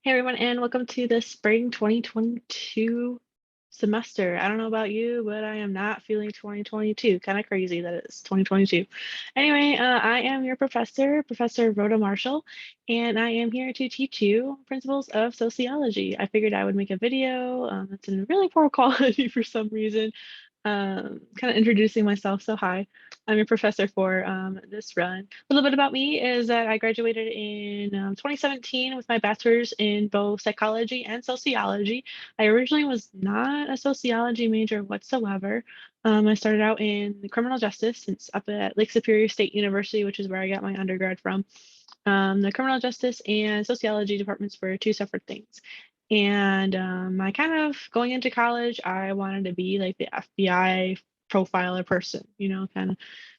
Hey everyone, and welcome to the spring 2022 semester. I don't know about you, but I am not feeling 2022. Kind of crazy that it's 2022. Anyway, I am your professor, Professor Rhoda Marshall, and I am here to teach you principles of sociology. I figured I would make a video. It's in really poor quality for some reason, kind of introducing myself. So hi, I'm your professor for this run. A little bit about me is that I graduated in 2017 with my bachelor's in both psychology and sociology. I originally was not a sociology major whatsoever. I started out in criminal justice. It's up at Lake Superior State University, which is where I got my undergrad from. The criminal justice and sociology departments were two separate things. And I kind of going into college, I wanted to be like the FBI profiler person, kind of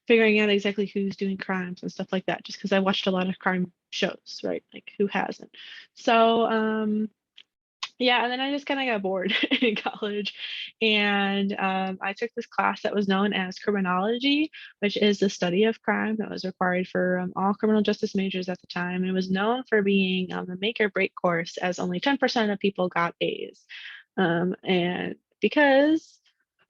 figuring out exactly who's doing crimes and stuff like that, just because I watched a lot of crime shows, right? Like who hasn't? So yeah, and then I just kind of got bored in college, and I took this class that was known as criminology, which is the study of crime that was required for all criminal justice majors at the time. It was known for being a make or break course, as only 10% of people got A's, and because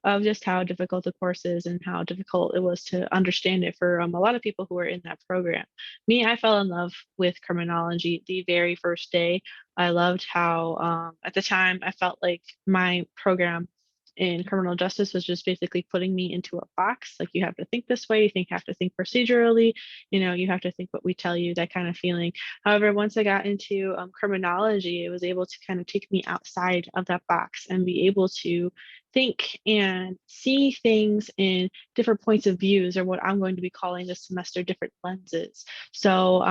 of just how difficult the course is and how difficult it was to understand it for a lot of people who were in that program. Me, I fell in love with criminology the very first day. I loved how, at the time, I felt like my program in criminal justice was just basically putting me into a box. Like you have to think this way, have to think procedurally, you have to think what we tell you, that kind of feeling. However, once I got into criminology, it was able to kind of take me outside of that box and be able to think and see things in different points of views, or what I'm going to be calling this semester different lenses. So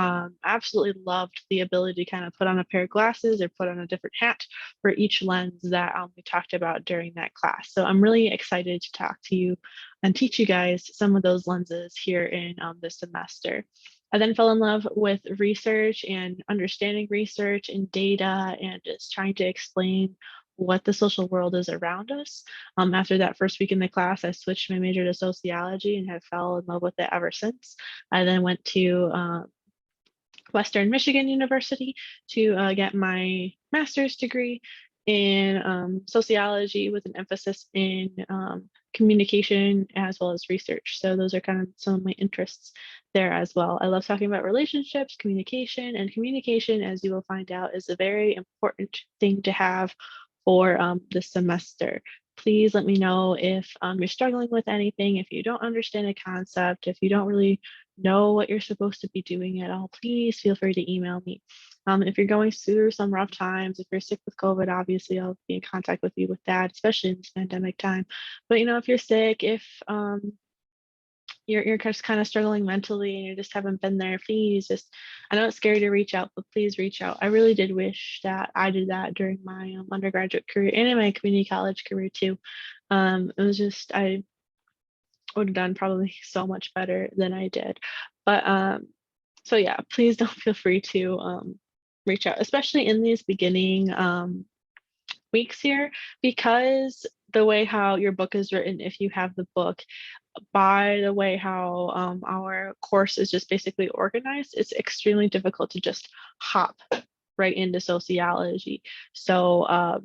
absolutely loved the ability to kind of put on a pair of glasses or put on a different hat for each lens that we talked about during that class. So I'm really excited to talk to you and teach you guys some of those lenses here in this semester. I then fell in love with research and understanding research and data and just trying to explain what the social world is around us. After that first week in the class, I switched my major to sociology and have fell in love with it ever since. I then went to Western Michigan University to get my master's degree in sociology with an emphasis in communication as well as research. So those are kind of some of my interests there as well. I love talking about relationships, communication, and communication, as you will find out, is a very important thing to have for this semester. Please let me know if you're struggling with anything, if you don't understand a concept, if you don't really know what you're supposed to be doing at all, please feel free to email me. If you're going through some rough times, if you're sick with COVID, obviously I'll be in contact with you with that, especially in this pandemic time. But if you're sick, if you're just kind of struggling mentally and you just haven't been there, please just, I know it's scary to reach out, but please reach out. I really did wish that I did that during my undergraduate career and in my community college career too. It was just, I would have done probably so much better than I did. But so yeah, please don't feel free to reach out, especially in these beginning weeks here, because the way how your book is written, if you have the book, by the way how our course is just basically organized, it's extremely difficult to just hop right into sociology. So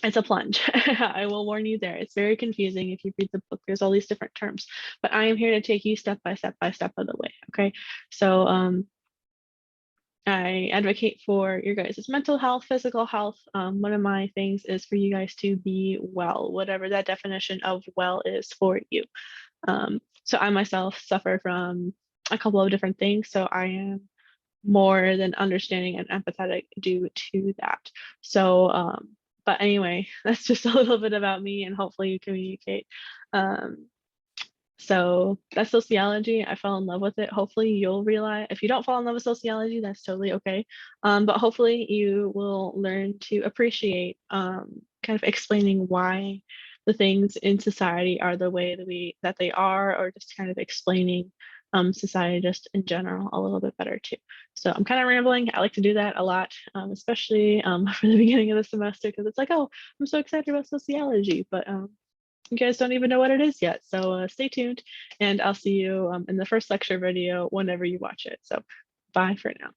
it's a plunge. I will warn you there. It's very confusing if you read the book. There's all these different terms, but I am here to take you step by step of the way. Okay. So I advocate for your guys' mental health, physical health. One of my things is for you guys to be well, whatever that definition of well is for you. So I myself suffer from a couple of different things. So I am more than understanding and empathetic due to that. So, but anyway, that's just a little bit about me, and hopefully you communicate. Um, so that's sociology. I fell in love with it. Hopefully you'll realize, if you don't fall in love with sociology, that's totally okay. But hopefully you will learn to appreciate kind of explaining why the things in society are the way that they are, or just kind of explaining society just in general a little bit better too. So I'm kind of rambling. I like to do that a lot, especially for the beginning of the semester, because it's like, oh, I'm so excited about sociology, but you guys don't even know what it is yet. So stay tuned, and I'll see you in the first lecture video whenever you watch it. So bye for now.